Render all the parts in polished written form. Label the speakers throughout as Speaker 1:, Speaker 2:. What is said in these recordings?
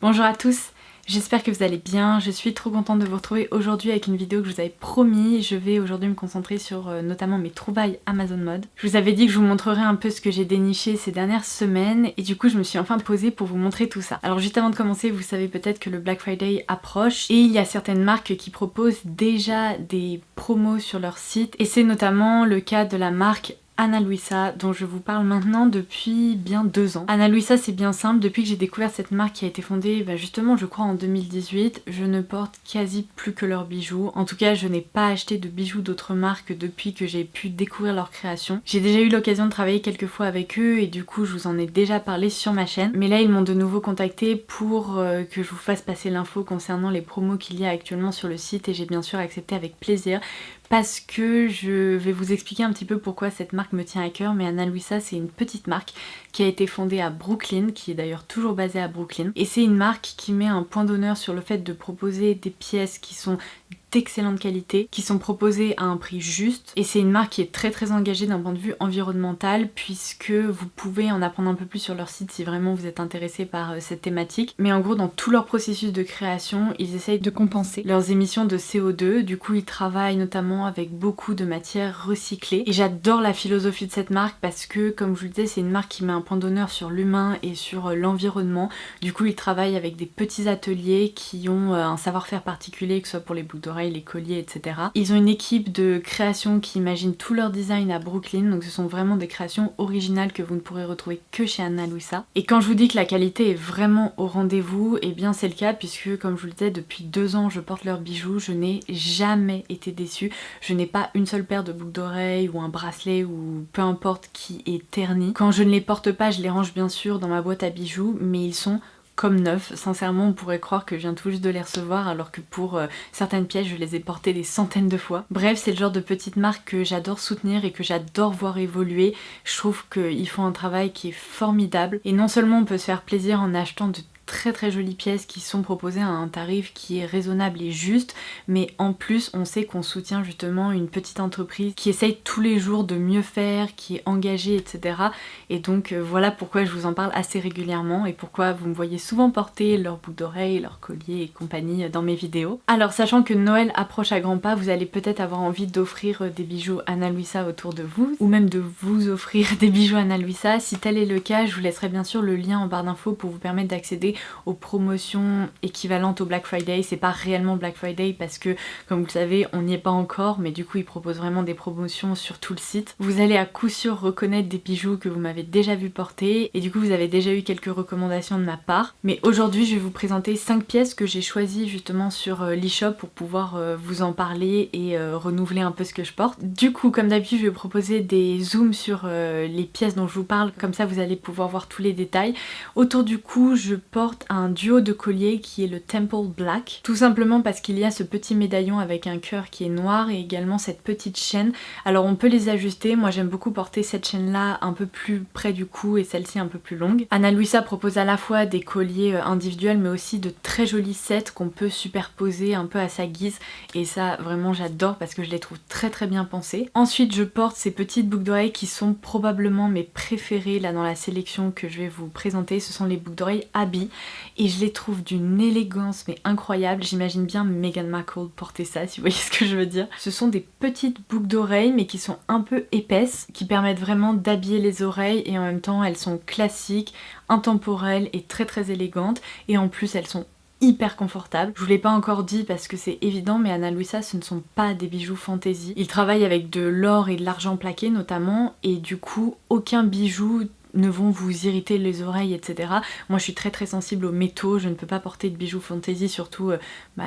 Speaker 1: Bonjour à tous, j'espère que vous allez bien, je suis trop contente de vous retrouver aujourd'hui avec une vidéo que je vous avais promis. Je vais aujourd'hui me concentrer sur notamment mes trouvailles Amazon Mode. Je vous avais dit que je vous montrerai un peu ce que j'ai déniché ces dernières semaines et du coup je me suis enfin posée pour vous montrer tout ça. Alors juste avant de commencer, vous savez peut-être que le Black Friday approche et il y a certaines marques qui proposent déjà des promos sur leur site et c'est notamment le cas de la marque Ana Luisa, dont je vous parle maintenant depuis bien 2 ans. Ana Luisa, c'est bien simple, depuis que j'ai découvert cette marque qui a été fondée justement je crois en 2018, je ne porte quasi plus que leurs bijoux. En tout cas, je n'ai pas acheté de bijoux d'autres marques depuis que j'ai pu découvrir leur création. J'ai déjà eu l'occasion de travailler quelques fois avec eux et du coup je vous en ai déjà parlé sur ma chaîne. Mais là ils m'ont de nouveau contacté pour que je vous fasse passer l'info concernant les promos qu'il y a actuellement sur le site et j'ai bien sûr accepté avec plaisir. Parce que je vais vous expliquer un petit peu pourquoi cette marque me tient à cœur, mais Ana Luisa c'est une petite marque qui a été fondée à Brooklyn, qui est d'ailleurs toujours basée à Brooklyn. Et c'est une marque qui met un point d'honneur sur le fait de proposer des pièces qui sont d'excellente qualité, qui sont proposées à un prix juste. Et c'est une marque qui est très engagée d'un point de vue environnemental, puisque vous pouvez en apprendre un peu plus sur leur site si vraiment vous êtes intéressé par cette thématique. Mais en gros, dans tout leur processus de création, ils essayent de compenser leurs émissions de CO2. Du coup, ils travaillent notamment avec beaucoup de matières recyclées. Et j'adore la philosophie de cette marque parce que, comme je vous le disais, c'est une marque qui met un point d'honneur sur l'humain et sur l'environnement. Du coup, ils travaillent avec des petits ateliers qui ont un savoir-faire particulier, que ce soit pour les boucles d'oreilles, les colliers, etc. Ils ont une équipe de création qui imagine tout leur design à Brooklyn, donc ce sont vraiment des créations originales que vous ne pourrez retrouver que chez Ana Luisa. Et quand je vous dis que la qualité est vraiment au rendez-vous, et bien c'est le cas puisque, comme je vous le disais, depuis 2 ans je porte leurs bijoux, je n'ai jamais été déçue. Je n'ai pas une seule paire de boucles d'oreilles ou un bracelet ou peu importe qui est terni. Quand je ne les porte pas, je les range bien sûr dans ma boîte à bijoux, mais ils sont comme neufs. Sincèrement, on pourrait croire que je viens tout juste de les recevoir alors que pour certaines pièces, je les ai portées des centaines de fois. Bref, c'est le genre de petite marque que j'adore soutenir et que j'adore voir évoluer. Je trouve qu'ils font un travail qui est formidable et non seulement on peut se faire plaisir en achetant de très jolies pièces qui sont proposées à un tarif qui est raisonnable et juste, mais en plus on sait qu'on soutient justement une petite entreprise qui essaye tous les jours de mieux faire, qui est engagée, etc. Et donc voilà pourquoi je vous en parle assez régulièrement et pourquoi vous me voyez souvent porter leurs boucles d'oreilles, leurs colliers et compagnie dans mes vidéos. Alors sachant que Noël approche à grands pas, vous allez peut-être avoir envie d'offrir des bijoux Ana Luisa autour de vous, ou même de vous offrir des bijoux Ana Luisa. Si tel est le cas, je vous laisserai bien sûr le lien en barre d'infos pour vous permettre d'accéder aux promotions équivalentes au Black Friday. C'est pas réellement Black Friday parce que, comme vous le savez, on n'y est pas encore, mais du coup ils proposent vraiment des promotions sur tout le site. Vous allez à coup sûr reconnaître des bijoux que vous m'avez déjà vu porter et du coup vous avez déjà eu quelques recommandations de ma part. Mais aujourd'hui je vais vous présenter 5 pièces que j'ai choisies justement sur l'e-shop pour pouvoir vous en parler et renouveler un peu ce que je porte. Du coup, comme d'habitude, je vais vous proposer des zooms sur les pièces dont je vous parle, comme ça vous allez pouvoir voir tous les détails. Autour du cou, je porte un duo de colliers qui est le Temple Black, tout simplement parce qu'il y a ce petit médaillon avec un cœur qui est noir et également cette petite chaîne. Alors on peut les ajuster, moi j'aime beaucoup porter cette chaîne là un peu plus près du cou et celle-ci un peu plus longue. Ana Luisa propose à la fois des colliers individuels mais aussi de très jolis sets qu'on peut superposer un peu à sa guise et ça vraiment j'adore parce que je les trouve très bien pensés. Ensuite je porte ces petites boucles d'oreilles qui sont probablement mes préférées là dans la sélection que je vais vous présenter, ce sont les boucles d'oreilles Abby. Et je les trouve d'une élégance mais incroyable. J'imagine bien Meghan Markle porter ça, si vous voyez ce que je veux dire. Ce sont des petites boucles d'oreilles mais qui sont un peu épaisses, qui permettent vraiment d'habiller les oreilles et en même temps elles sont classiques, intemporelles et très élégantes. Et en plus elles sont hyper confortables. Je vous l'ai pas encore dit parce que c'est évident, mais Ana Luisa ce ne sont pas des bijoux fantaisie. Ils travaillent avec de l'or et de l'argent plaqué notamment et du coup aucun bijou ne vont vous irriter les oreilles, etc. Moi je suis très sensible aux métaux, je ne peux pas porter de bijoux fantaisie, surtout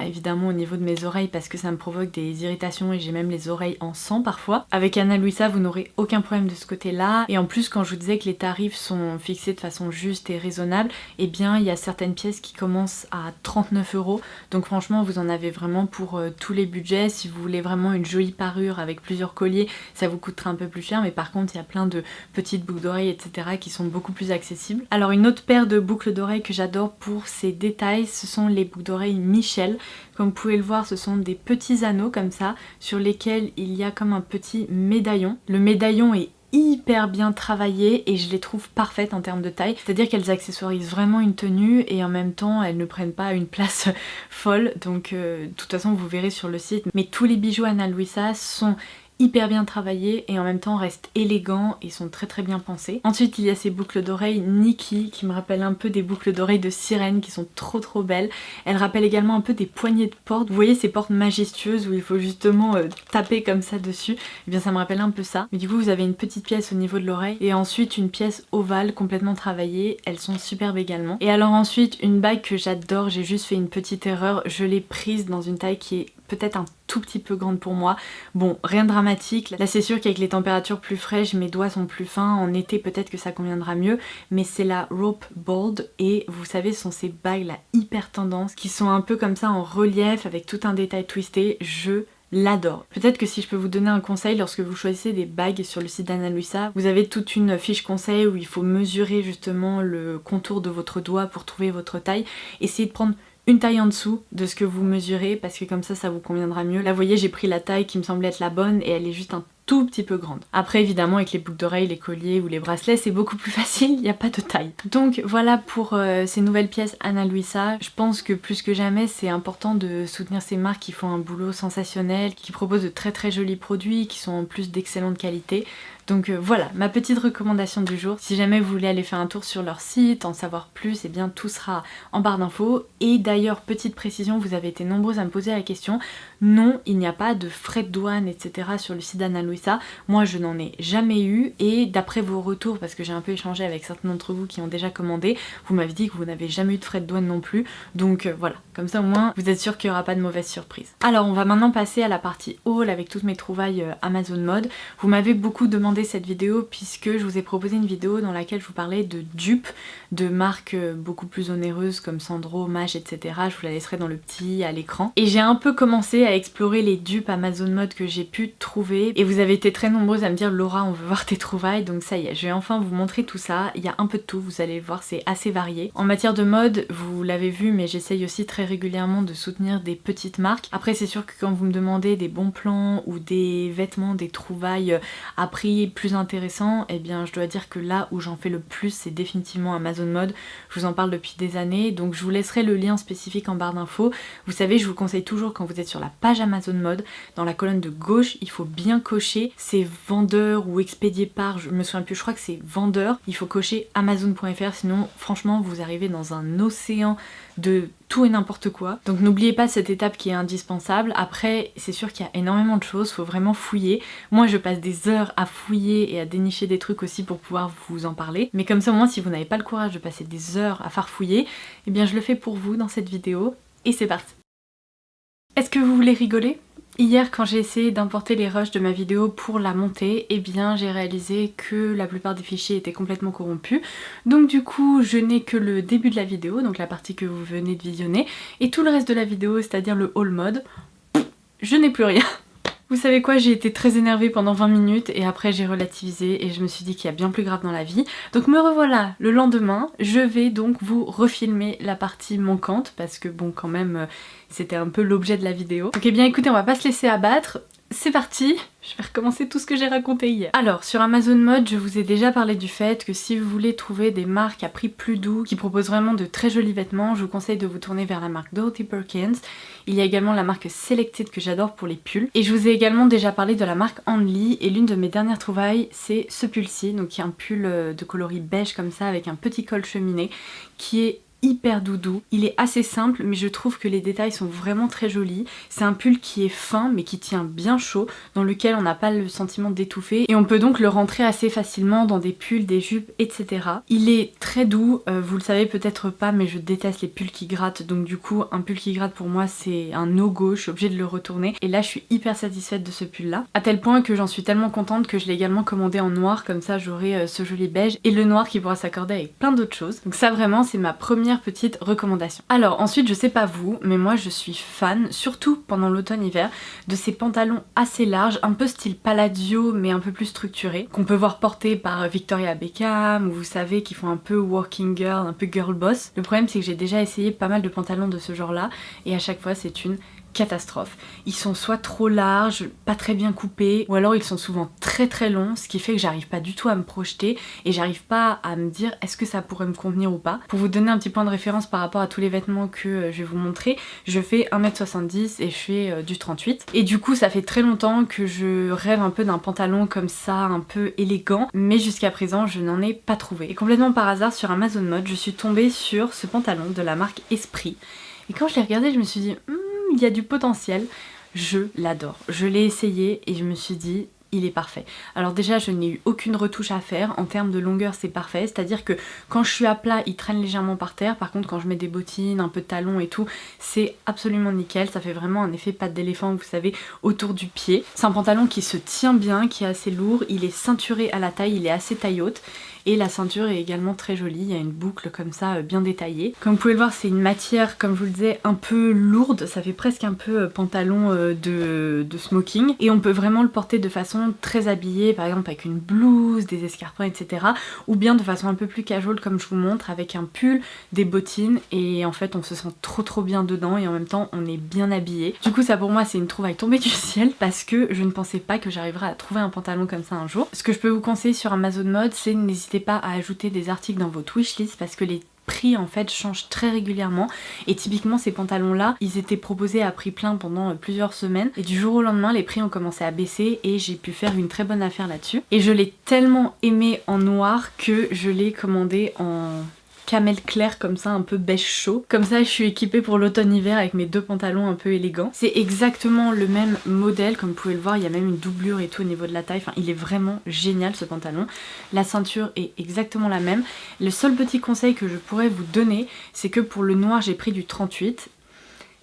Speaker 1: évidemment au niveau de mes oreilles parce que ça me provoque des irritations et j'ai même les oreilles en sang parfois. Avec Ana Luisa vous n'aurez aucun problème de ce côté là et en plus quand je vous disais que les tarifs sont fixés de façon juste et raisonnable, eh bien il y a certaines pièces qui commencent à 39 €, donc franchement vous en avez vraiment pour tous les budgets. Si vous voulez vraiment une jolie parure avec plusieurs colliers, ça vous coûtera un peu plus cher, mais par contre il y a plein de petites boucles d'oreilles, etc. qui sont beaucoup plus accessibles. Alors une autre paire de boucles d'oreilles que j'adore pour ces détails, ce sont les boucles d'oreilles Michel. Comme vous pouvez le voir, ce sont des petits anneaux comme ça, sur lesquels il y a comme un petit médaillon. Le médaillon est hyper bien travaillées et je les trouve parfaites en termes de taille, c'est-à-dire qu'elles accessoirisent vraiment une tenue et en même temps elles ne prennent pas une place folle, donc de toute façon vous verrez sur le site, mais tous les bijoux Ana Luisa sont hyper bien travaillés et en même temps restent élégants et sont très bien pensés. Ensuite il y a ces boucles d'oreilles Nikki qui me rappellent un peu des boucles d'oreilles de sirène qui sont trop belles. Elles rappellent également un peu des poignées de porte. Vous voyez ces portes majestueuses où il faut justement taper comme ça dessus. Et bien ça me rappelle un peu ça. Mais du coup vous avez une petite pièce au niveau de l'oreille et ensuite une pièce ovale complètement travaillée. Elles sont superbes également. Et alors ensuite une bague que j'adore, j'ai juste fait une petite erreur. Je l'ai prise dans une taille qui est peut-être un tout petit peu grande pour moi. Bon, rien de dramatique. Là c'est sûr qu'avec les températures plus fraîches, mes doigts sont plus fins. En été peut-être que ça conviendra mieux. Mais c'est la Rope Bold et vous savez ce sont ces bagues là hyper tendance qui sont un peu comme ça en relief avec tout un détail twisté. Je l'adore. Peut-être que si je peux vous donner un conseil lorsque vous choisissez des bagues sur le site d'Ana Luisa, vous avez toute une fiche conseil où il faut mesurer justement le contour de votre doigt pour trouver votre taille. Essayez de prendre une taille en dessous de ce que vous mesurez parce que comme ça vous conviendra mieux. Là vous voyez j'ai pris la taille qui me semblait être la bonne et elle est juste un tout petit peu grande. Après évidemment avec les boucles d'oreilles, les colliers ou les bracelets c'est beaucoup plus facile, il n'y a pas de taille. Donc voilà pour ces nouvelles pièces Ana Luisa. Je pense que plus que jamais c'est important de soutenir ces marques qui font un boulot sensationnel, qui proposent de très jolis produits, qui sont en plus d'excellente qualité. Donc voilà, ma petite recommandation du jour. Si jamais vous voulez aller faire un tour sur leur site, en savoir plus, et bien tout sera en barre d'infos. Et d'ailleurs, petite précision, vous avez été nombreuses à me poser la question. Non, il n'y a pas de frais de douane, etc. sur le site d'Ana Luisa. Moi, je n'en ai jamais eu. Et d'après vos retours, parce que j'ai un peu échangé avec certains d'entre vous qui ont déjà commandé, vous m'avez dit que vous n'avez jamais eu de frais de douane non plus. Donc voilà, comme ça au moins, vous êtes sûr qu'il n'y aura pas de mauvaise surprise. Alors, on va maintenant passer à la partie haul avec toutes mes trouvailles Amazon Mode. Vous m'avez beaucoup demandé cette vidéo puisque je vous ai proposé une vidéo dans laquelle je vous parlais de dupes de marques beaucoup plus onéreuses comme Sandro, Mage, etc. Je vous la laisserai dans le petit à l'écran. Et j'ai un peu commencé à explorer les dupes Amazon Mode que j'ai pu trouver et vous avez été très nombreuses à me dire Laura on veut voir tes trouvailles, donc ça y est, je vais enfin vous montrer tout ça. Il y a un peu de tout, vous allez voir, c'est assez varié. En matière de mode, vous l'avez vu, mais j'essaye aussi très régulièrement de soutenir des petites marques. Après c'est sûr que quand vous me demandez des bons plans ou des vêtements, des trouvailles à prix plus intéressant, et bien je dois dire que là où j'en fais le plus c'est définitivement Amazon Mode. Je vous en parle depuis des années, donc je vous laisserai le lien spécifique en barre d'infos. Vous savez, je vous conseille toujours quand vous êtes sur la page Amazon Mode, dans la colonne de gauche, il faut bien cocher c'est vendeur ou expédié par, je me souviens plus, je crois que c'est vendeur. Il faut cocher Amazon.fr, sinon franchement vous arrivez dans un océan de tout et n'importe quoi. Donc n'oubliez pas cette étape qui est indispensable. Après c'est sûr qu'il y a énormément de choses, faut vraiment fouiller. Moi je passe des heures à fouiller et à dénicher des trucs aussi pour pouvoir vous en parler. Mais comme ça au moins si vous n'avez pas le courage de passer des heures à farfouiller, eh bien je le fais pour vous dans cette vidéo et c'est parti. Est-ce que vous voulez rigoler ? Hier quand j'ai essayé d'importer les rushs de ma vidéo pour la monter, eh bien j'ai réalisé que la plupart des fichiers étaient complètement corrompus. Donc du coup je n'ai que le début de la vidéo, donc la partie que vous venez de visionner, et tout le reste de la vidéo, c'est-à-dire le haul mode, je n'ai plus rien. Vous savez quoi, j'ai été très énervée pendant 20 minutes et après j'ai relativisé et je me suis dit qu'il y a bien plus grave dans la vie. Donc me revoilà le lendemain, je vais donc vous refilmer la partie manquante parce que bon quand même c'était un peu l'objet de la vidéo. Donc eh bien écoutez, on va pas se laisser abattre. C'est parti, je vais recommencer tout ce que j'ai raconté hier. Alors sur Amazon Mode, je vous ai déjà parlé du fait que si vous voulez trouver des marques à prix plus doux qui proposent vraiment de très jolis vêtements, je vous conseille de vous tourner vers la marque Dorothy Perkins. Il y a également la marque Selected que j'adore pour les pulls. Et je vous ai également déjà parlé de la marque Only et l'une de mes dernières trouvailles c'est ce pull-ci, donc qui est un pull de coloris beige comme ça avec un petit col cheminé qui est hyper doudou. Il est assez simple mais je trouve que les détails sont vraiment très jolis. C'est un pull qui est fin mais qui tient bien chaud, dans lequel on n'a pas le sentiment d'étouffer et on peut donc le rentrer assez facilement dans des pulls, des jupes, etc. Il est très doux, vous le savez peut-être pas mais je déteste les pulls qui grattent, donc du coup un pull qui gratte pour moi c'est un no-go, je suis obligée de le retourner et là je suis hyper satisfaite de ce pull là, à tel point que j'en suis tellement contente que je l'ai également commandé en noir, comme ça j'aurai ce joli beige et le noir qui pourra s'accorder avec plein d'autres choses. Donc ça vraiment c'est ma première petite recommandation. Alors ensuite je sais pas vous mais moi je suis fan, surtout pendant l'automne-hiver, de ces pantalons assez larges, un peu style Palladio mais un peu plus structurés, qu'on peut voir portés par Victoria Beckham ou vous savez qui font un peu working girl, un peu girl boss. Le problème c'est que j'ai déjà essayé pas mal de pantalons de ce genre là et à chaque fois c'est une catastrophe. Ils sont soit trop larges, pas très bien coupés, ou alors ils sont souvent très longs, ce qui fait que j'arrive pas du tout à me projeter et j'arrive pas à me dire est-ce que ça pourrait me convenir ou pas. Pour vous donner un petit point de référence par rapport à tous les vêtements que je vais vous montrer, je fais 1m70 et je fais du 38. Et du coup ça fait très longtemps que je rêve un peu d'un pantalon comme ça, un peu élégant, mais jusqu'à présent je n'en ai pas trouvé. Et complètement par hasard sur Amazon Mode, je suis tombée sur ce pantalon de la marque Esprit. Et quand je l'ai regardé, je me suis dit il y a du potentiel, je l'adore. Je l'ai essayé et je me suis dit il est parfait. Alors déjà je n'ai eu aucune retouche à faire, en termes de longueur c'est parfait, c'est-à-dire que quand je suis à plat il traîne légèrement par terre, par contre quand je mets des bottines, un peu de talons et tout, c'est absolument nickel, ça fait vraiment un effet patte d'éléphant vous savez autour du pied. C'est un pantalon qui se tient bien, qui est assez lourd, il est ceinturé à la taille, il est assez taille haute. Et la ceinture est également très jolie, il y a une boucle comme ça bien détaillée. Comme vous pouvez le voir c'est une matière comme je vous le disais un peu lourde, ça fait presque un peu pantalon de smoking. Et on peut vraiment le porter de façon très habillée, par exemple avec une blouse, des escarpins etc. Ou bien de façon un peu plus casual comme je vous montre avec un pull, des bottines et en fait on se sent trop bien dedans et en même temps on est bien habillé. Du coup ça pour moi c'est une trouvaille tombée du ciel parce que je ne pensais pas que j'arriverais à trouver un pantalon comme ça un jour. Ce que je peux vous conseiller sur Amazon Mode c'est n'hésitez pas à ajouter des articles dans votre wishlist parce que les prix en fait changent très régulièrement et typiquement ces pantalons là ils étaient proposés à prix plein pendant plusieurs semaines et du jour au lendemain les prix ont commencé à baisser et j'ai pu faire une très bonne affaire là-dessus et je l'ai tellement aimé en noir que je l'ai commandé en camel clair comme ça, un peu beige chaud. Comme ça je suis équipée pour l'automne-hiver avec mes deux pantalons un peu élégants. C'est exactement le même modèle, comme vous pouvez le voir, il y a même une doublure et tout au niveau de la taille. Enfin, il est vraiment génial ce pantalon. La ceinture est exactement la même. Le seul petit conseil que je pourrais vous donner, c'est que pour le noir j'ai pris du 38.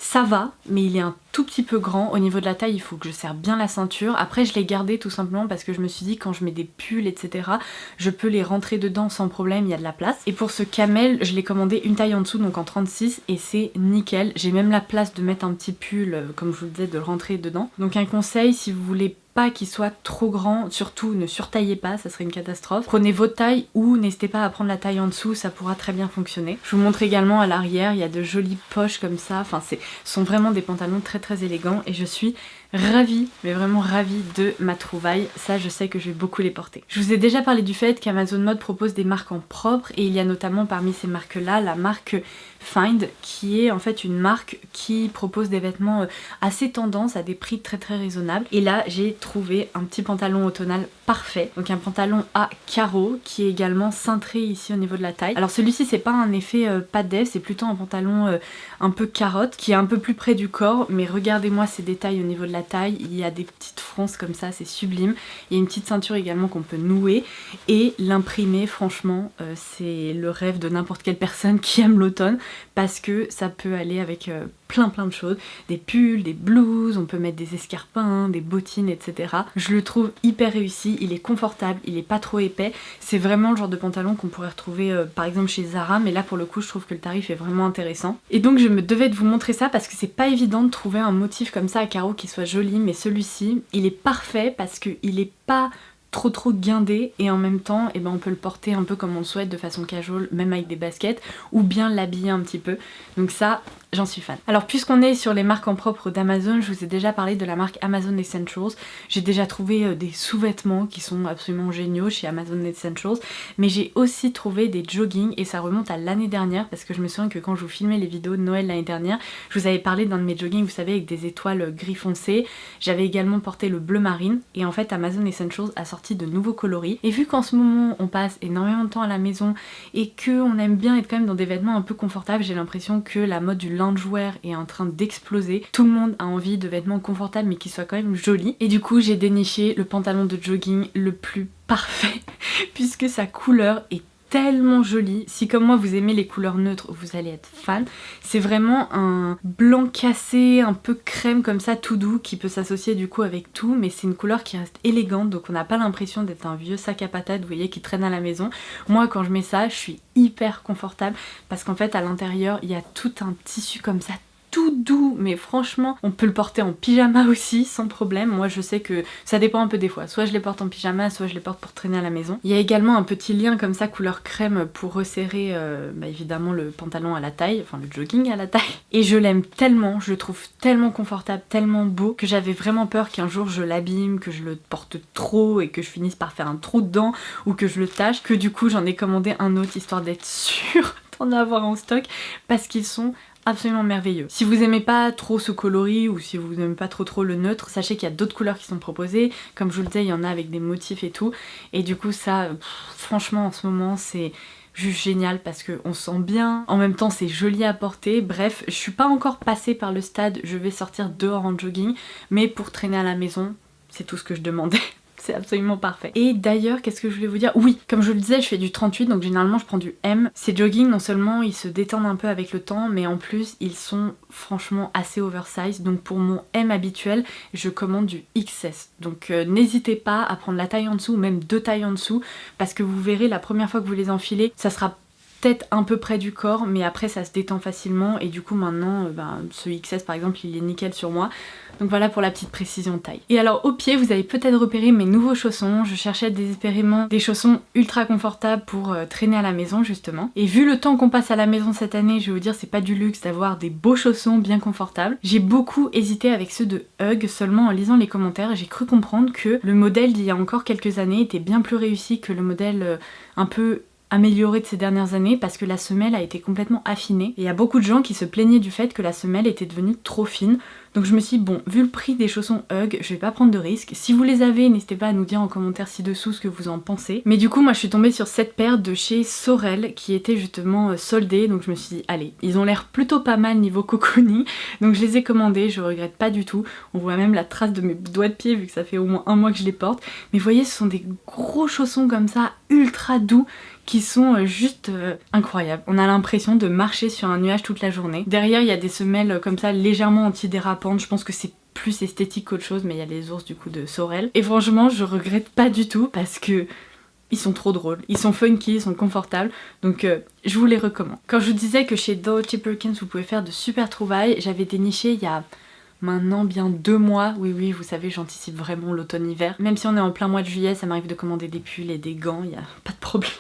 Speaker 1: Ça va, mais il est un tout petit peu grand. Au niveau de la taille, il faut que je serre bien la ceinture. Après, je l'ai gardé tout simplement parce que je me suis dit quand je mets des pulls, etc., je peux les rentrer dedans sans problème, il y a de la place. Et pour ce camel, je l'ai commandé une taille en dessous, donc en 36, et c'est nickel. J'ai même la place de mettre un petit pull, comme je vous le disais, de le rentrer dedans. Donc un conseil, si vous voulez pas qu'il soit trop grand, surtout ne surtaillez pas, ça serait une catastrophe. Prenez votre taille ou n'hésitez pas à prendre la taille en dessous, ça pourra très bien fonctionner. Je vous montre également à l'arrière, il y a de jolies poches comme ça, enfin ce sont vraiment des pantalons très élégants et je suis ravie, mais vraiment ravie de ma trouvaille, ça je sais que je vais beaucoup les porter. Je vous ai déjà parlé du fait qu'Amazon Mode propose des marques en propre et il y a notamment parmi ces marques là la marque Find qui est en fait une marque qui propose des vêtements assez tendance à des prix très raisonnables et là j'ai trouvé un petit pantalon automnal parfait, donc un pantalon à carreaux qui est également cintré ici au niveau de la taille. Alors celui-ci c'est pas un effet patte d'Ève, c'est plutôt un pantalon un peu carotte qui est un peu plus près du corps, mais regardez-moi ces détails au niveau de la taille, il y a des petites fronces comme ça, c'est sublime. Il y a une petite ceinture également qu'on peut nouer et l'imprimer franchement c'est le rêve de n'importe quelle personne qui aime l'automne parce que ça peut aller avec plein de choses, des pulls, des blouses, on peut mettre des escarpins, des bottines etc. Je le trouve hyper réussi, il est confortable, il est pas trop épais, c'est vraiment le genre de pantalon qu'on pourrait retrouver par exemple chez Zara, mais là pour le coup je trouve que le tarif est vraiment intéressant. Et donc je me devais de vous montrer ça parce que c'est pas évident de trouver un motif comme ça à carreaux qui soit joli, mais celui-ci il est parfait parce qu'il est pas trop guindé et en même temps on peut le porter un peu comme on le souhaite de façon casual, même avec des baskets, ou bien l'habiller un petit peu, donc ça j'en suis fan. Alors puisqu'on est sur les marques en propre d'Amazon, je vous ai déjà parlé de la marque Amazon Essentials. J'ai déjà trouvé des sous-vêtements qui sont absolument géniaux chez Amazon Essentials, mais j'ai aussi trouvé des joggings et ça remonte à l'année dernière parce que je me souviens que quand je vous filmais les vidéos de Noël l'année dernière, je vous avais parlé d'un de mes joggings, vous savez, avec des étoiles gris foncé. J'avais également porté le bleu marine et en fait Amazon Essentials a sorti de nouveaux coloris et vu qu'en ce moment on passe énormément de temps à la maison et qu'on aime bien être quand même dans des vêtements un peu confortables, j'ai l'impression que la mode du loungewear est en train d'exploser. Tout le monde a envie de vêtements confortables mais qui soient quand même jolis. Et du coup j'ai déniché le pantalon de jogging le plus parfait puisque sa couleur est tellement jolie. Si comme moi vous aimez les couleurs neutres, vous allez être fan. C'est vraiment un blanc cassé, un peu crème comme ça, tout doux, qui peut s'associer du coup avec tout, mais c'est une couleur qui reste élégante, donc on n'a pas l'impression d'être un vieux sac à patates, vous voyez, qui traîne à la maison. Moi quand je mets ça, je suis hyper confortable, parce qu'en fait à l'intérieur, il y a tout un tissu comme ça, tout doux, mais franchement on peut le porter en pyjama aussi sans problème. Moi je sais que ça dépend un peu des fois, soit je les porte en pyjama, soit je les porte pour traîner à la maison. Il y a également un petit lien comme ça couleur crème pour resserrer évidemment le pantalon à la taille, enfin le jogging à la taille. Et je l'aime tellement, je le trouve tellement confortable, tellement beau, que j'avais vraiment peur qu'un jour je l'abîme, que je le porte trop et que je finisse par faire un trou dedans ou que je le tâche, que du coup j'en ai commandé un autre histoire d'être sûre d'en avoir en stock parce qu'ils sont absolument merveilleux. Si vous aimez pas trop ce coloris ou si vous n'aimez pas trop le neutre, sachez qu'il y a d'autres couleurs qui sont proposées. Comme je vous le disais, il y en a avec des motifs et tout. Et du coup ça, franchement en ce moment c'est juste génial parce qu'on se sent bien. En même temps c'est joli à porter. Bref, je suis pas encore passée par le stade je vais sortir dehors en jogging. Mais pour traîner à la maison, c'est tout ce que je demandais. C'est absolument parfait. Et d'ailleurs, qu'est-ce que je voulais vous dire? Oui, comme je le disais, je fais du 38, donc généralement je prends du M. Ces joggings, non seulement ils se détendent un peu avec le temps, mais en plus ils sont franchement assez oversize. Donc pour mon M habituel, je commande du XS. Donc n'hésitez pas à prendre la taille en dessous, ou même 2 tailles en dessous, parce que vous verrez, la première fois que vous les enfilez, ça sera peut-être un peu près du corps, mais après ça se détend facilement, et du coup maintenant, ce XS par exemple, il est nickel sur moi. Donc voilà pour la petite précision de taille. Et alors au pied, vous avez peut-être repéré mes nouveaux chaussons. Je cherchais désespérément des chaussons ultra confortables pour traîner à la maison justement. Et vu le temps qu'on passe à la maison cette année, je vais vous dire, c'est pas du luxe d'avoir des beaux chaussons bien confortables. J'ai beaucoup hésité avec ceux de Hug, seulement en lisant les commentaires, j'ai cru comprendre que le modèle d'il y a encore quelques années était bien plus réussi que le modèle un peu amélioré de ces dernières années, parce que la semelle a été complètement affinée et il y a beaucoup de gens qui se plaignaient du fait que la semelle était devenue trop fine. Donc je me suis dit bon, vu le prix des chaussons Hug, je vais pas prendre de risques. Si vous les avez, n'hésitez pas à nous dire en commentaire ci-dessous ce que vous en pensez. Mais du coup moi je suis tombée sur cette paire de chez Sorel qui était justement soldée, donc je me suis dit allez, ils ont l'air plutôt pas mal niveau cocooning, donc je les ai commandés, je regrette pas du tout. On voit même la trace de mes doigts de pied vu que ça fait au moins un mois que je les porte. Mais vous voyez, ce sont des gros chaussons comme ça, ultra doux, qui sont juste incroyables. On a l'impression de marcher sur un nuage toute la journée. Derrière il y a des semelles comme ça légèrement antidérapantes, je pense que c'est plus esthétique qu'autre chose, mais il y a les ours du coup de Sorel. Et franchement je regrette pas du tout parce que ils sont trop drôles, ils sont funky, ils sont confortables, donc je vous les recommande. Quand je vous disais que chez Dorothy Perkins vous pouvez faire de super trouvailles, j'avais déniché il y a maintenant bien 2 mois, oui vous savez j'anticipe vraiment l'automne-hiver. Même si on est en plein mois de juillet, ça m'arrive de commander des pulls et des gants, il y a pas de problème.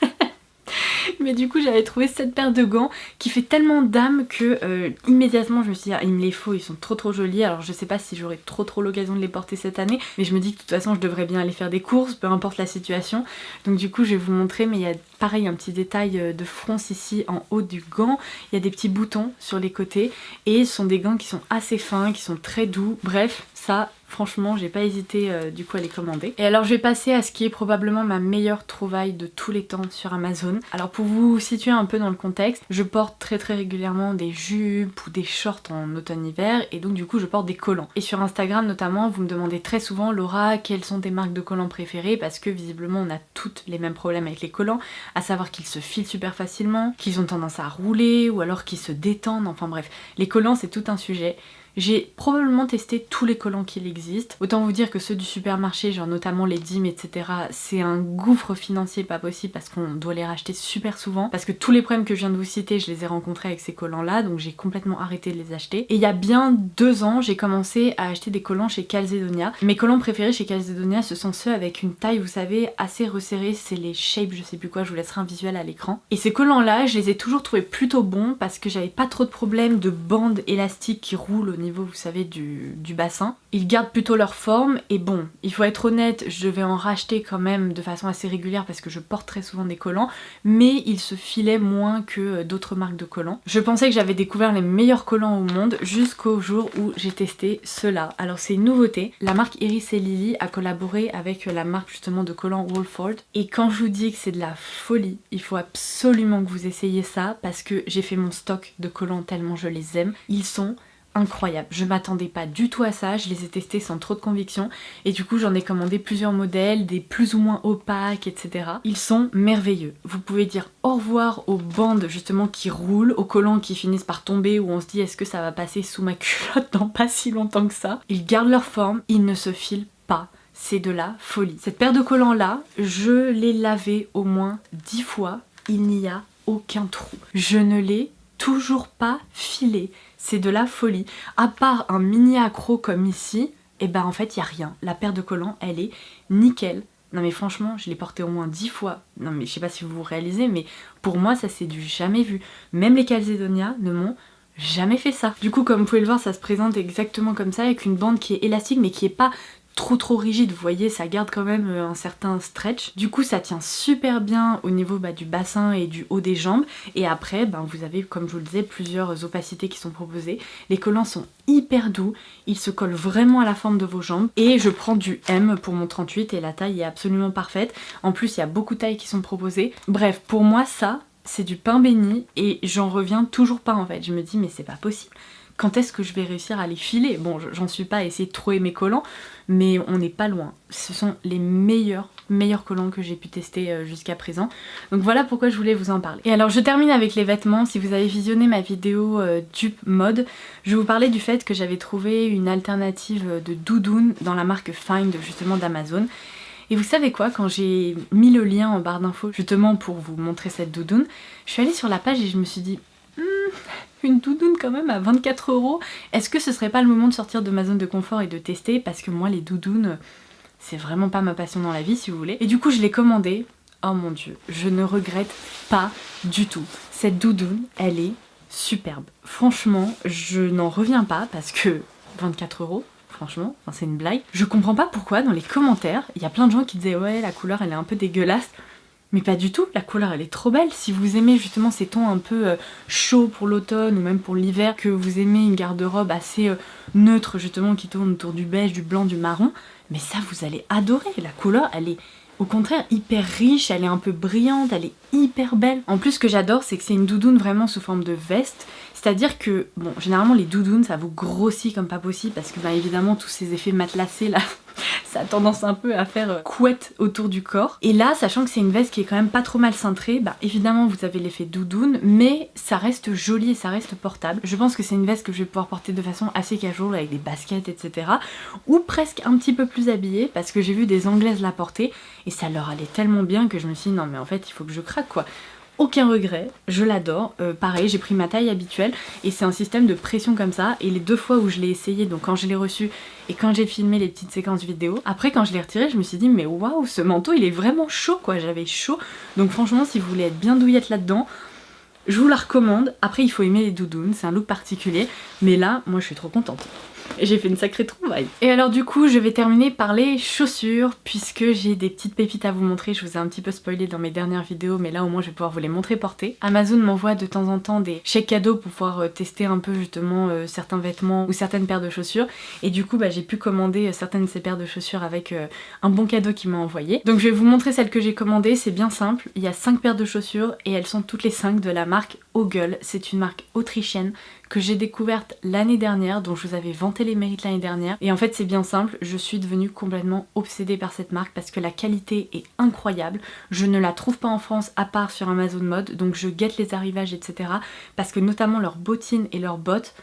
Speaker 1: Mais du coup j'avais trouvé cette paire de gants qui fait tellement d'âme que immédiatement je me suis dit ah, il me les faut, ils sont trop jolis. Alors je sais pas si j'aurai trop l'occasion de les porter cette année, mais je me dis que de toute façon je devrais bien aller faire des courses, peu importe la situation. Donc du coup je vais vous montrer, mais il y a pareil un petit détail de fronce ici en haut du gant. Il y a des petits boutons sur les côtés et ce sont des gants qui sont assez fins, qui sont très doux. Bref, ça franchement j'ai pas hésité du coup à les commander. Et alors je vais passer à ce qui est probablement ma meilleure trouvaille de tous les temps sur Amazon. Alors pour vous situer un peu dans le contexte, je porte très régulièrement des jupes ou des shorts en automne-hiver, et donc du coup je porte des collants. Et sur Instagram notamment, vous me demandez très souvent Laura quelles sont tes marques de collants préférées, parce que visiblement on a toutes les mêmes problèmes avec les collants, à savoir qu'ils se filent super facilement, qu'ils ont tendance à rouler ou alors qu'ils se détendent, enfin bref. Les collants c'est tout un sujet. J'ai probablement testé tous les collants qu'il existe. Autant vous dire que ceux du supermarché, genre notamment les Dim, etc., c'est un gouffre financier pas possible parce qu'on doit les racheter super souvent. Parce que tous les problèmes que je viens de vous citer, je les ai rencontrés avec ces collants-là, donc j'ai complètement arrêté de les acheter. Et il y a bien 2 ans, j'ai commencé à acheter des collants chez Calzedonia. Mes collants préférés chez Calzedonia, ce sont ceux avec une taille, vous savez, assez resserrée. C'est les Shape, je sais plus quoi, je vous laisserai un visuel à l'écran. Et ces collants-là, je les ai toujours trouvés plutôt bons parce que j'avais pas trop de problèmes de bandes élastiques qui roulent au niveau, vous savez, du bassin. Ils gardent plutôt leur forme, et bon, il faut être honnête, je vais en racheter quand même de façon assez régulière parce que je porte très souvent des collants, mais ils se filaient moins que d'autres marques de collants. Je pensais que j'avais découvert les meilleurs collants au monde jusqu'au jour où j'ai testé ceux-là. Alors c'est une nouveauté, la marque Iris et Lily a collaboré avec la marque justement de collants Wolford, et quand je vous dis que c'est de la folie, il faut absolument que vous essayiez ça parce que j'ai fait mon stock de collants tellement je les aime. Ils sont incroyable. Je m'attendais pas du tout à ça, je les ai testés sans trop de conviction et du coup j'en ai commandé plusieurs modèles, des plus ou moins opaques, etc. Ils sont merveilleux. Vous pouvez dire au revoir aux bandes justement qui roulent, aux collants qui finissent par tomber où on se dit est-ce que ça va passer sous ma culotte dans pas si longtemps que ça. Ils gardent leur forme, ils ne se filent pas. C'est de la folie. Cette paire de collants là, je l'ai lavée au moins 10 fois, il n'y a aucun trou. Je ne l'ai toujours pas filé. C'est de la folie. À part un mini accro comme ici, et ben en fait il y a rien. La paire de collants, elle est nickel. Non mais franchement, je l'ai portée au moins 10 fois. Non mais je sais pas si vous vous réalisez, mais pour moi ça c'est du jamais vu. Même les Calzedonia ne m'ont jamais fait ça. Du coup, comme vous pouvez le voir, ça se présente exactement comme ça, avec une bande qui est élastique mais qui est pas trop rigide, vous voyez, ça garde quand même un certain stretch. Du coup ça tient super bien au niveau du bassin et du haut des jambes, et après vous avez, comme je vous le disais, plusieurs opacités qui sont proposées. Les collants sont hyper doux, ils se collent vraiment à la forme de vos jambes, et je prends du M pour mon 38 et la taille est absolument parfaite. En plus il y a beaucoup de tailles qui sont proposées. Bref, pour moi ça c'est du pain béni et j'en reviens toujours pas en fait. Je me dis mais c'est pas possible. Quand est-ce que je vais réussir à les filer? Bon, j'en suis pas à essayer de trouver mes collants, mais on n'est pas loin. Ce sont les meilleurs collants que j'ai pu tester jusqu'à présent. Donc voilà pourquoi je voulais vous en parler. Et alors je termine avec les vêtements. Si vous avez visionné ma vidéo dupe mode, je vais vous parler du fait que j'avais trouvé une alternative de doudoune dans la marque Find justement d'Amazon. Et vous savez quoi, quand j'ai mis le lien en barre d'infos justement pour vous montrer cette doudoune, je suis allée sur la page et je me suis dit une doudoune quand même à 24 €, est-ce que ce serait pas le moment de sortir de ma zone de confort et de tester? Parce que moi les doudounes, c'est vraiment pas ma passion dans la vie si vous voulez. Et du coup je l'ai commandée, oh mon dieu, je ne regrette pas du tout. Cette doudoune, elle est superbe. Franchement, je n'en reviens pas parce que 24 €, franchement, c'est une blague. Je comprends pas pourquoi dans les commentaires, il y a plein de gens qui disaient ouais la couleur elle est un peu dégueulasse. Mais pas du tout, la couleur elle est trop belle. Si vous aimez justement ces tons un peu chauds pour l'automne ou même pour l'hiver, que vous aimez une garde-robe assez neutre justement qui tourne autour du beige, du blanc, du marron, mais ça vous allez adorer. La couleur elle est au contraire hyper riche, elle est un peu brillante, elle est hyper belle. En plus ce que j'adore c'est que c'est une doudoune vraiment sous forme de veste. C'est-à-dire que, bon, généralement les doudounes ça vous grossit comme pas possible parce que évidemment tous ces effets matelassés là, ça a tendance un peu à faire couette autour du corps. Et là, sachant que c'est une veste qui est quand même pas trop mal cintrée, évidemment vous avez l'effet doudoune, mais ça reste joli et ça reste portable. Je pense que c'est une veste que je vais pouvoir porter de façon assez casual avec des baskets, etc. Ou presque un petit peu plus habillée, parce que j'ai vu des Anglaises la porter et ça leur allait tellement bien que je me suis dit non mais en fait il faut que je craque quoi. Aucun regret, je l'adore. Pareil, j'ai pris ma taille habituelle et c'est un système de pression comme ça. Et les deux fois où je l'ai essayé, donc quand je l'ai reçu et quand j'ai filmé les petites séquences vidéo, après quand je l'ai retiré, je me suis dit mais waouh, ce manteau il est vraiment chaud quoi, j'avais chaud. Donc franchement, si vous voulez être bien douillette là-dedans, je vous la recommande. Après il faut aimer les doudounes, c'est un look particulier. Mais là, moi je suis trop contente. Et j'ai fait une sacrée trouvaille. Et alors du coup je vais terminer par les chaussures puisque j'ai des petites pépites à vous montrer. Je vous ai un petit peu spoilé dans mes dernières vidéos mais là au moins je vais pouvoir vous les montrer portées. Amazon m'envoie de temps en temps des chèques cadeaux pour pouvoir tester un peu justement certains vêtements ou certaines paires de chaussures. Et du coup j'ai pu commander certaines de ces paires de chaussures avec un bon cadeau qu'il m'a envoyé. Donc je vais vous montrer celles que j'ai commandées, c'est bien simple. Il y a 5 paires de chaussures et elles sont toutes les 5 de la marque Ogel. C'est une marque autrichienne que j'ai découverte l'année dernière, dont je vous avais vanté les mérites l'année dernière. Et en fait c'est bien simple, je suis devenue complètement obsédée par cette marque parce que la qualité est incroyable. Je ne la trouve pas en France à part sur Amazon Mode, donc je guette les arrivages etc. Parce que notamment leurs bottines et leurs bottes,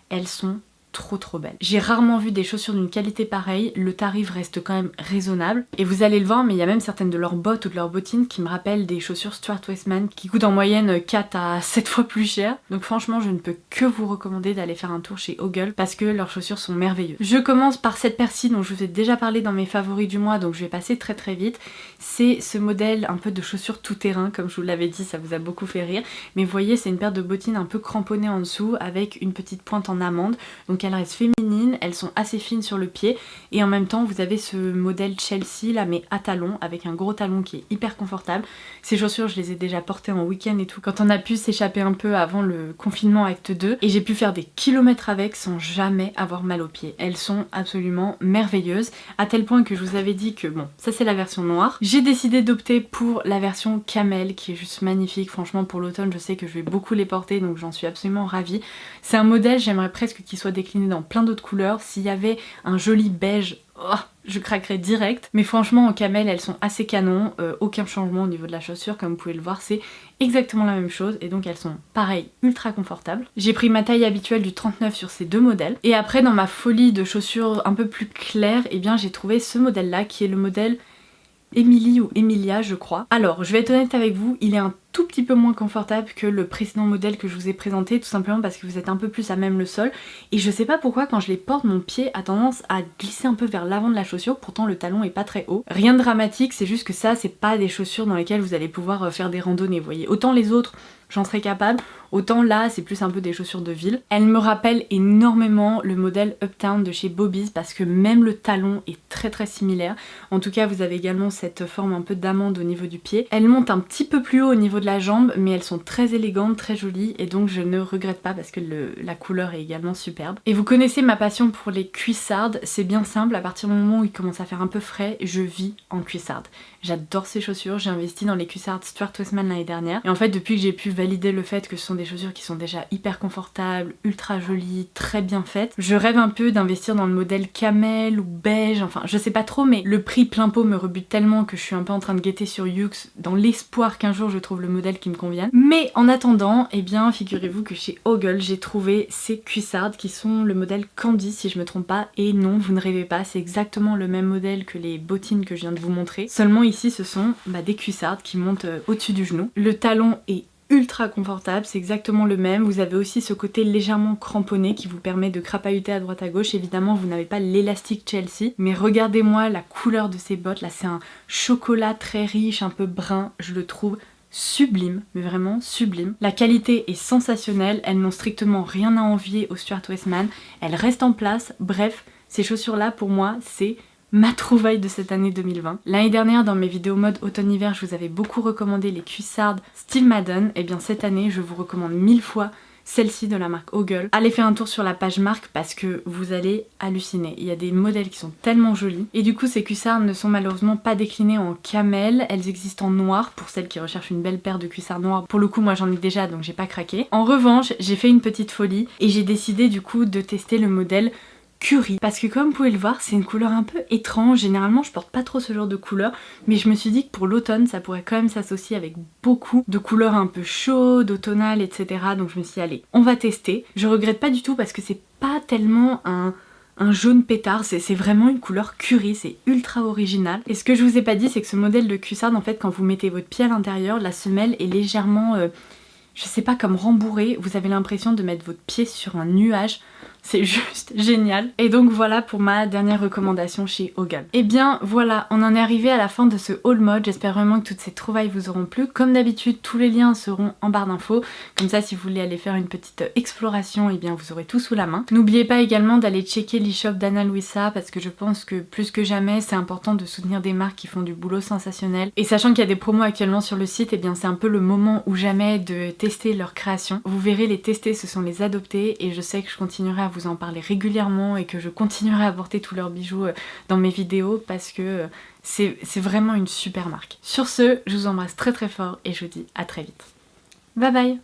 Speaker 1: elles sont trop belle. J'ai rarement vu des chaussures d'une qualité pareille, le tarif reste quand même raisonnable et vous allez le voir mais il y a même certaines de leurs bottes ou de leurs bottines qui me rappellent des chaussures Stuart Weitzman qui coûtent en moyenne 4 à 7 fois plus cher. Donc franchement je ne peux que vous recommander d'aller faire un tour chez Ogel parce que leurs chaussures sont merveilleuses. Je commence par cette paire-ci dont je vous ai déjà parlé dans mes favoris du mois, donc je vais passer très vite. C'est ce modèle un peu de chaussures tout terrain, comme je vous l'avais dit, ça vous a beaucoup fait rire. Mais vous voyez c'est une paire de bottines un peu cramponnées en dessous avec une petite pointe en amande. Donc elles restent féminines, elles sont assez fines sur le pied et en même temps vous avez ce modèle Chelsea là mais à talons avec un gros talon qui est hyper confortable. Ces chaussures je les ai déjà portées en week-end et tout quand on a pu s'échapper un peu avant le confinement acte 2 et j'ai pu faire des kilomètres avec sans jamais avoir mal aux pieds. Elles sont absolument merveilleuses à tel point que je vous avais dit que bon ça c'est la version noire. J'ai décidé d'opter pour la version camel qui est juste magnifique. Franchement pour l'automne je sais que je vais beaucoup les porter donc j'en suis absolument ravie. C'est un modèle j'aimerais presque qu'il soit décliné dans plein d'autres couleurs. S'il y avait un joli beige, oh, je craquerais direct. Mais franchement en camel elles sont assez canon, aucun changement au niveau de la chaussure comme vous pouvez le voir, c'est exactement la même chose et donc elles sont pareil ultra confortables. J'ai pris ma taille habituelle du 39 sur ces deux modèles et après dans ma folie de chaussures un peu plus claires, et bien j'ai trouvé ce modèle là qui est le modèle Emily ou Emilia je crois. Alors je vais être honnête avec vous, il est un tout petit peu moins confortable que le précédent modèle que je vous ai présenté, tout simplement parce que vous êtes un peu plus à même le sol, et je sais pas pourquoi quand je les porte mon pied a tendance à glisser un peu vers l'avant de la chaussure, pourtant le talon est pas très haut. Rien de dramatique, c'est juste que ça c'est pas des chaussures dans lesquelles vous allez pouvoir faire des randonnées, vous voyez. Autant les autres j'en serais capable, autant là c'est plus un peu des chaussures de ville. Elles me rappellent énormément le modèle Uptown de chez Bobby's parce que même le talon est très similaire. En tout cas vous avez également cette forme un peu d'amande au niveau du pied. Elles montent un petit peu plus haut au niveau de la jambe, mais elles sont très élégantes, très jolies, et donc je ne regrette pas parce que la couleur est également superbe. Et vous connaissez ma passion pour les cuissardes, c'est bien simple, à partir du moment où il commence à faire un peu frais, je vis en cuissardes. J'adore ces chaussures, j'ai investi dans les cuissardes Stuart Weitzman l'année dernière, et en fait depuis que j'ai pu valider le fait que ce sont des chaussures qui sont déjà hyper confortables, ultra jolies, très bien faites, je rêve un peu d'investir dans le modèle camel ou beige, enfin je sais pas trop, mais le prix plein pot me rebute tellement que je suis un peu en train de guetter sur Yoox dans l'espoir qu'un jour je trouve le modèle qui me convienne. Mais en attendant, eh bien figurez-vous que chez Ogle j'ai trouvé ces cuissardes qui sont le modèle Candy si je me trompe pas, et non vous ne rêvez pas, c'est exactement le même modèle que les bottines que je viens de vous montrer, seulement ici ce sont des cuissardes qui montent au-dessus du genou. Le talon est ultra confortable, c'est exactement le même. Vous avez aussi ce côté légèrement cramponné qui vous permet de crapahuter à droite à gauche. Évidemment vous n'avez pas l'élastique Chelsea, mais regardez-moi la couleur de ces bottes là, c'est un chocolat très riche, un peu brun, je le trouve sublime, mais vraiment sublime. La qualité est sensationnelle, elles n'ont strictement rien à envier au Stuart Weitzman, elles restent en place, bref, ces chaussures là pour moi c'est ma trouvaille de cette année 2020. L'année dernière dans mes vidéos mode automne-hiver je vous avais beaucoup recommandé les cuissardes Steve Madden, et bien cette année je vous recommande 1000 fois celle-ci de la marque Ogle. Allez faire un tour sur la page marque parce que vous allez halluciner. Il y a des modèles qui sont tellement jolis. Et du coup ces cuissardes ne sont malheureusement pas déclinées en camel, elles existent en noir pour celles qui recherchent une belle paire de cuissardes noires. Pour le coup moi j'en ai déjà donc j'ai pas craqué. En revanche j'ai fait une petite folie et j'ai décidé du coup de tester le modèle Curry, parce que comme vous pouvez le voir c'est une couleur un peu étrange, généralement je porte pas trop ce genre de couleur, mais je me suis dit que pour l'automne ça pourrait quand même s'associer avec beaucoup de couleurs un peu chaudes, automnales, etc. Donc je me suis dit allez, on va tester. Je regrette pas du tout parce que c'est pas tellement un jaune pétard, c'est vraiment une couleur curry, c'est ultra original. Et ce que je vous ai pas dit c'est que ce modèle de cuissarde en fait quand vous mettez votre pied à l'intérieur, la semelle est légèrement, je sais pas, comme rembourrée, vous avez l'impression de mettre votre pied sur un nuage. C'est juste génial. Et donc voilà pour ma dernière recommandation chez Ogle. Et bien voilà, on en est arrivé à la fin de ce haul mode. J'espère vraiment que toutes ces trouvailles vous auront plu. Comme d'habitude, tous les liens seront en barre d'infos. Comme ça, si vous voulez aller faire une petite exploration, et bien vous aurez tout sous la main. N'oubliez pas également d'aller checker l'e-shop d'Anna Luisa parce que je pense que plus que jamais, c'est important de soutenir des marques qui font du boulot sensationnel. Et sachant qu'il y a des promos actuellement sur le site, et bien c'est un peu le moment ou jamais de tester leurs créations. Vous verrez, les tester, ce sont les adopter, et je sais que je continuerai à vous en parler régulièrement et que je continuerai à porter tous leurs bijoux dans mes vidéos parce que c'est vraiment une super marque. Sur ce, je vous embrasse très fort et je vous dis à très vite. Bye bye!